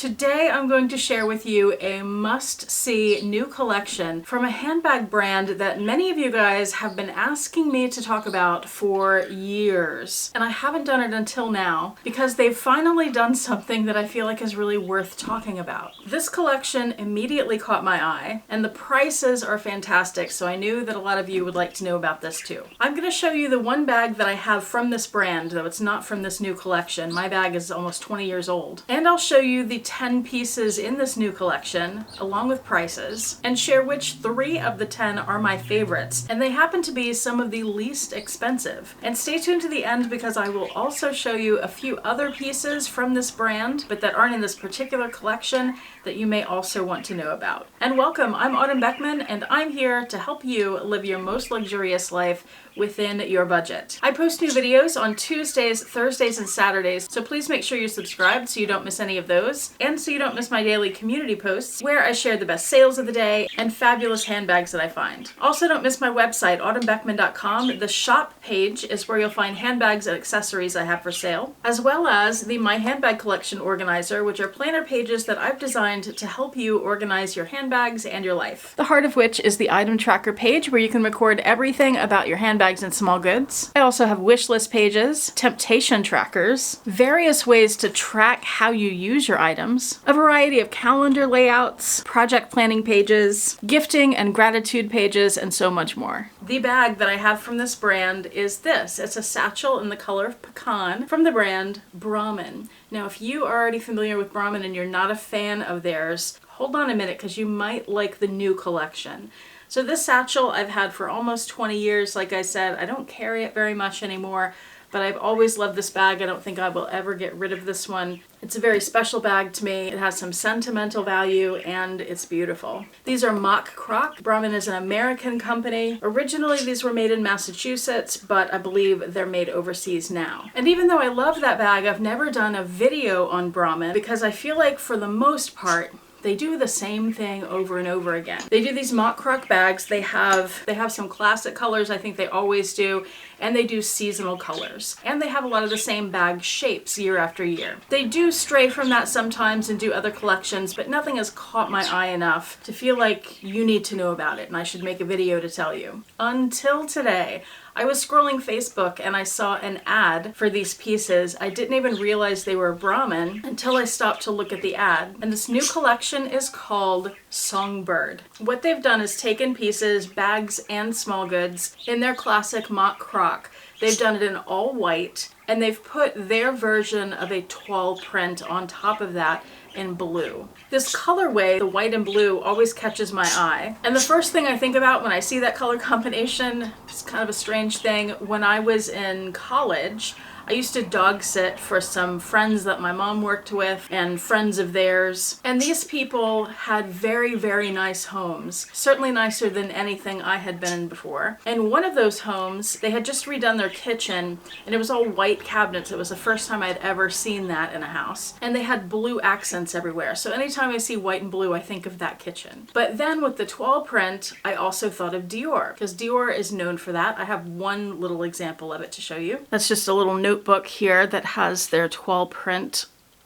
Today I'm going to share with you a must-see new collection from a handbag brand that many of you guys have been asking me to talk about for years. And I haven't done it until now because they've finally done something that I feel like is really worth talking about. This collection immediately caught my eye and the prices are fantastic, so I knew that a lot of you would like to know about this too. I'm going to show you the one bag that I have from this brand, though it's not from this new collection. My bag is almost 20 years old. And I'll show you the 10 pieces in this new collection, along with prices, and share which 3 of the 10 are my favorites. And they happen to be some of the least expensive. And stay tuned to the end because I will also show you a few other pieces from this brand, but that aren't in this particular collection, that you may also want to know about. And welcome, I'm Autumn Beckman, and I'm here to help you live your most luxurious life within your budget. I post new videos on Tuesdays, Thursdays, and Saturdays, so please make sure you're subscribed so you don't miss any of those, and so you don't miss my daily community posts where I share the best sales of the day and fabulous handbags that I find. Also, don't miss my website, autumnbeckman.com. The shop page is where you'll find handbags and accessories I have for sale, as well as the My Handbag Collection Organizer, which are planner pages that I've designed to help you organize your handbags and your life. The heart of which is the item tracker page where you can record everything about your handbags and small goods. I also have wish list pages, temptation trackers, various ways to track how you use your items, a variety of calendar layouts, project planning pages, gifting and gratitude pages, and so much more. The bag that I have from this brand is this. It's a satchel in the color of pecan from the brand Brahmin. Now, if you are already familiar with Brahmin and you're not a fan of theirs, hold on a minute because you might like the new collection. So this satchel I've had for almost 20 years. Like I said, I don't carry it very much anymore, but I've always loved this bag. I don't think I will ever get rid of this one. It's a very special bag to me. It has some sentimental value and it's beautiful. These are mock croc. Brahmin is an American company. Originally these were made in Massachusetts, but I believe they're made overseas now. And even though I love that bag, I've never done a video on Brahmin because I feel like for the most part, they do the same thing over and over again. They do these mock croc bags. They have some classic colors, I think they always do, and they do seasonal colors. And they have a lot of the same bag shapes year after year. They do stray from that sometimes and do other collections, but nothing has caught my eye enough to feel like you need to know about it and I should make a video to tell you. Until today, I was scrolling Facebook and I saw an ad for these pieces. I didn't even realize they were Brahmin until I stopped to look at the ad. And this new collection is called Songbird. What they've done is taken pieces, bags and small goods in their classic mock croc. They've done it in all white and they've put their version of a toile print on top of that in blue. This colorway, the white and blue, always catches my eye. And the first thing I think about when I see that color combination, it's kind of a strange thing. When I was in college, I used to dog sit for some friends that my mom worked with and friends of theirs. And these people had very, very nice homes. Certainly nicer than anything I had been in before. And one of those homes, they had just redone their kitchen and it was all white cabinets. It was the first time I'd ever seen that in a house. And they had blue accents everywhere. So anytime I see white and blue, I think of that kitchen. But then with the toile print, I also thought of Dior because Dior is known for that. I have one little example of it to show you. That's just a little notebook here that has their toile print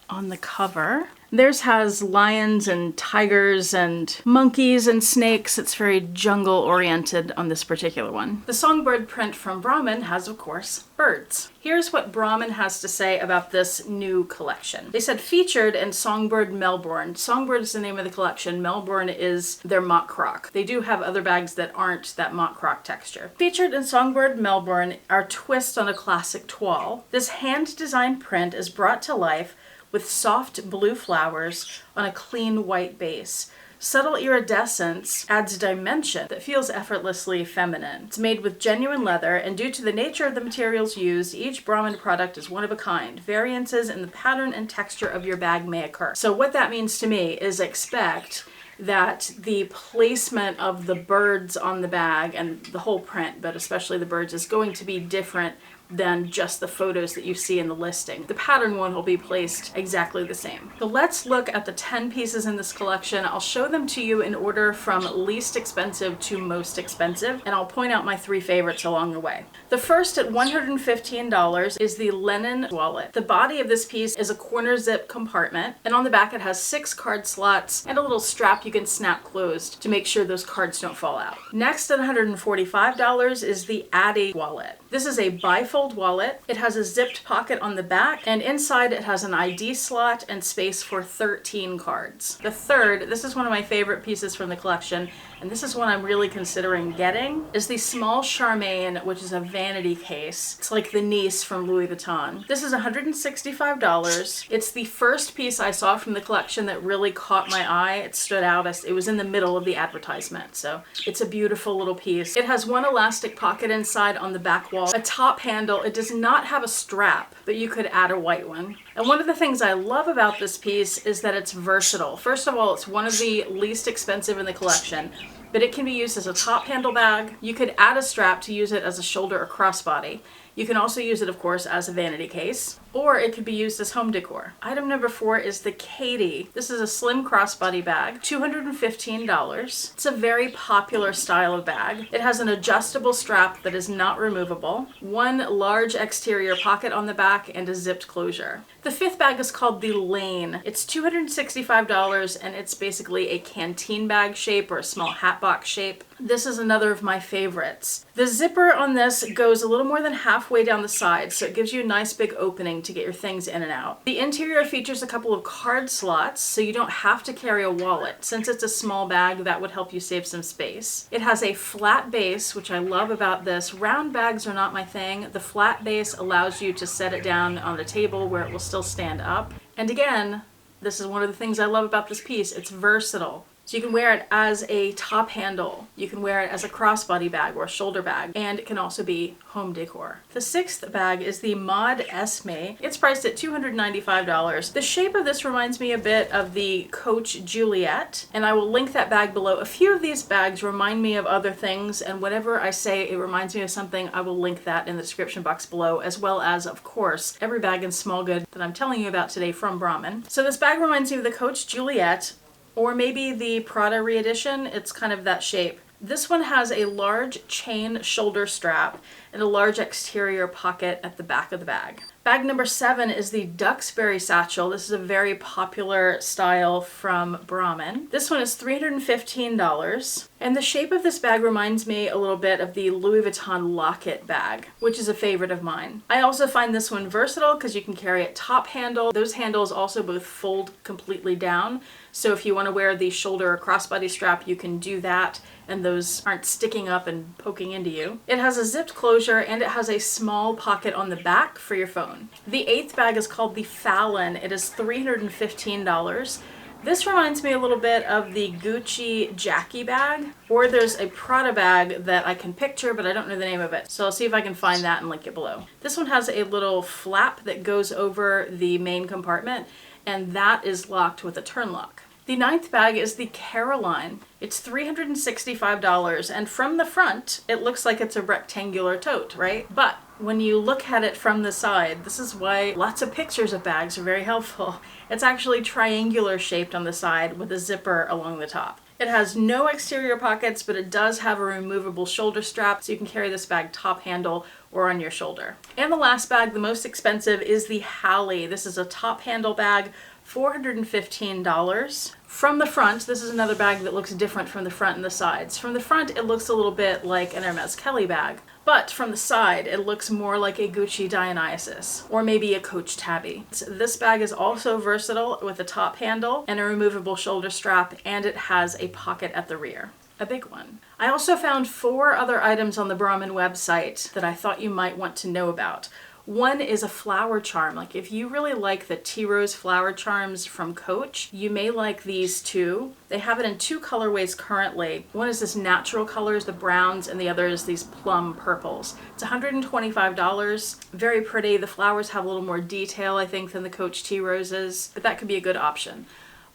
on the cover. Theirs has lions and tigers and monkeys and snakes. It's very jungle oriented on this particular one. The Songbird print from Brahmin has, of course, birds. Here's what Brahmin has to say about this new collection. They said featured in Songbird Melbourne. Songbird is the name of the collection. Melbourne is their mock croc. They do have other bags that aren't that mock croc texture. Featured in Songbird Melbourne are twists on a classic toile. This hand-designed print is brought to life with soft blue flowers on a clean white base. Subtle iridescence adds dimension that feels effortlessly feminine. It's made with genuine leather, and due to the nature of the materials used, each Brahmin product is one of a kind. Variances in the pattern and texture of your bag may occur. So what that means to me is expect that the placement of the birds on the bag and the whole print, but especially the birds, is going to be different than just the photos that you see in the listing. The pattern one will be placed exactly the same. So let's look at the 10 pieces in this collection. I'll show them to you in order from least expensive to most expensive, and I'll point out my 3 favorites along the way. The first at $115 is the linen wallet. The body of this piece is a corner zip compartment, and on the back it has 6 card slots and a little strap you can snap closed to make sure those cards don't fall out. Next at $145 is the Addy wallet. This is a bifold wallet. It has a zipped pocket on the back, and inside it has an ID slot and space for 13 cards. The third, this is one of my favorite pieces from the collection, and this is one I'm really considering getting, is the small Charmaine, which is a vanity case. It's like the niece from Louis Vuitton. This is $165. It's the first piece I saw from the collection that really caught my eye. It stood out as it was in the middle of the advertisement, so it's a beautiful little piece. It has one elastic pocket inside on the back wall, a top handle. It does not have a strap, but you could add a white one. And one of the things I love about this piece is that it's versatile. First of all, it's one of the least expensive in the collection, but it can be used as a top handle bag. You could add a strap to use it as a shoulder or crossbody. You can also use it, of course, as a vanity case, or it could be used as home decor. Item number 4 is the Katie. This is a slim crossbody bag, $215. It's a very popular style of bag. It has an adjustable strap that is not removable, one large exterior pocket on the back, and a zipped closure. The 5th bag is called the Lane. It's $265, and it's basically a canteen bag shape or a small hat box shape. This is another of my favorites. The zipper on this goes a little more than halfway down the side, so it gives you a nice big opening to get your things in and out. The interior features a couple of card slots, so you don't have to carry a wallet. Since it's a small bag, that would help you save some space. It has a flat base, which I love about this. Round bags are not my thing. The flat base allows you to set it down on a table where it will still stand up. And again, this is one of the things I love about this piece. It's versatile. So you can wear it as a top handle, you can wear it as a crossbody bag or a shoulder bag, and it can also be home decor. The 6th bag is the Mod Esme. It's priced at $295. The shape of this reminds me a bit of the Coach Juliet, and I will link that bag below. A few of these bags remind me of other things, and whenever I say it reminds me of something, I will link that in the description box below, as well as, of course, every bag in small good that I'm telling you about today from Brahmin. So this bag reminds me of the Coach Juliet, or maybe the Prada re-edition. It's kind of that shape. This one has a large chain shoulder strap and a large exterior pocket at the back of the bag. Bag number 7 is the Duxbury satchel. This is a very popular style from Brahmin. This one is $315, and the shape of this bag reminds me a little bit of the Louis Vuitton locket bag, which is a favorite of mine. I also find this one versatile because you can carry it top handle. Those handles also both fold completely down, so if you want to wear the shoulder or crossbody strap, you can do that, and those aren't sticking up and poking into you. It has a zipped closure, and it has a small pocket on the back for your phone. The 8th bag is called the Fallon. It is $315. This reminds me a little bit of the Gucci Jackie bag, or there's a Prada bag that I can picture, but I don't know the name of it. So I'll see if I can find that and link it below. This one has a little flap that goes over the main compartment, and that is locked with a turn lock. The 9th bag is the Caroline. It's $365, and from the front, it looks like it's a rectangular tote, right? But when you look at it from the side, this is why lots of pictures of bags are very helpful. It's actually triangular shaped on the side with a zipper along the top. It has no exterior pockets, but it does have a removable shoulder strap, so you can carry this bag top handle or on your shoulder. And the last bag, the most expensive, is the Hallie. This is a top handle bag, $415. From the front, this is another bag that looks different from the front and the sides. From the front, it looks a little bit like an Hermes Kelly bag, but from the side, it looks more like a Gucci Dionysus, or maybe a Coach Tabby. This bag is also versatile with a top handle and a removable shoulder strap, and it has a pocket at the rear. A big one. I also found 4 other items on the Brahmin website that I thought you might want to know about. One is a flower charm. Like if you really like the tea rose flower charms from Coach, you may like these too. They have it in 2 colorways currently. One is this natural colors, the browns, and the other is these plum purples. It's $125. Very pretty. The flowers have a little more detail, I think, than the Coach tea roses, but that could be a good option.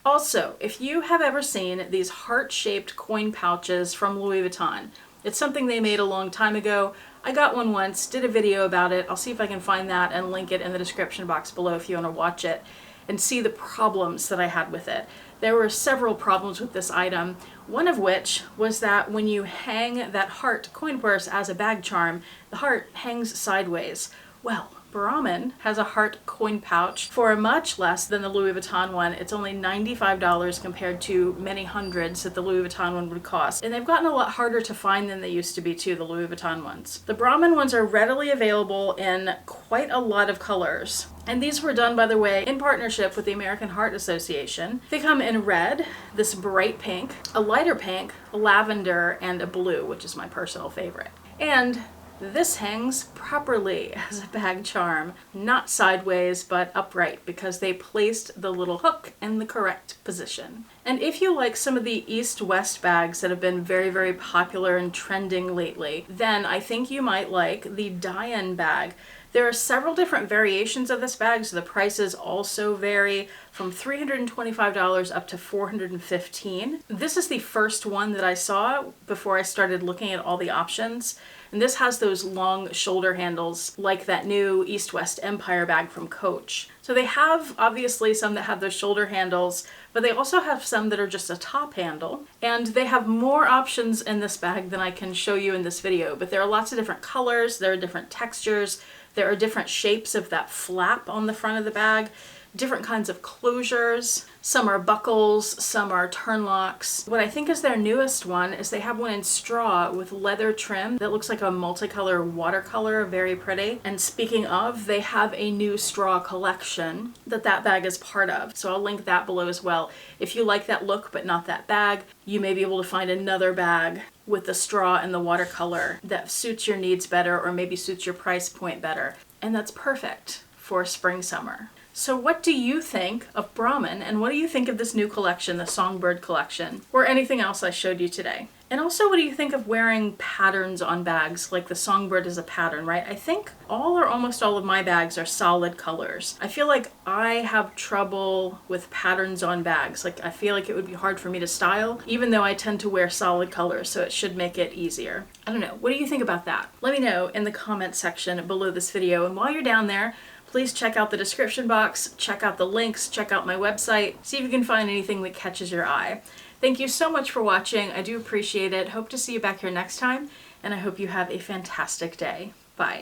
Also, if you have ever seen these heart-shaped coin pouches from Louis Vuitton, It's something they made a long time ago. I got one once, did a video about it. I'll see if I can find that and link it in the description box below if you want to watch it and see the problems that I had with it. There were several problems with this item, one of which was that when you hang that heart coin purse as a bag charm, the heart hangs sideways. Well, Brahmin has a heart coin pouch for much less than the Louis Vuitton one. It's only $95 compared to many hundreds that the Louis Vuitton one would cost. And they've gotten a lot harder to find than they used to be too, the Louis Vuitton ones. The Brahmin ones are readily available in quite a lot of colors. And these were done, by the way, in partnership with the American Heart Association. They come in red, this bright pink, a lighter pink, a lavender, and a blue, which is my personal favorite. And this hangs properly as a bag charm, not sideways, but upright, because they placed the little hook in the correct position. And if you like some of the East-West bags that have been very, very popular and trending lately, then I think you might like the Diane bag. There are several different variations of this bag, so the prices also vary from $325 up to $415. This is the first one that I saw before I started looking at all the options. And this has those long shoulder handles like that new East-West Empire bag from Coach. So they have obviously some that have those shoulder handles, but they also have some that are just a top handle. And they have more options in this bag than I can show you in this video, but there are lots of different colors, there are different textures, there are different shapes of that flap on the front of the bag, different kinds of closures. Some are buckles, some are turn locks. What I think is their newest one is they have one in straw with leather trim that looks like a multicolor watercolor, very pretty. And speaking of, they have a new straw collection that bag is part of. So I'll link that below as well. If you like that look but not that bag, you may be able to find another bag with the straw and the watercolor that suits your needs better or maybe suits your price point better. And that's perfect for spring, summer. So what do you think of Brahmin, and what do you think of this new collection, the Songbird collection, or anything else I showed you today? And also, what do you think of wearing patterns on bags, like the Songbird is a pattern, right? I think all or almost all of my bags are solid colors. I feel like I have trouble with patterns on bags. Like, I feel like it would be hard for me to style, even though I tend to wear solid colors, so it should make it easier. I don't know. What do you think about that? Let me know in the comment section below this video, and while you're down there, please check out the description box, check out the links, check out my website, see if you can find anything that catches your eye. Thank you so much for watching. I do appreciate it. Hope to see you back here next time, and I hope you have a fantastic day. Bye.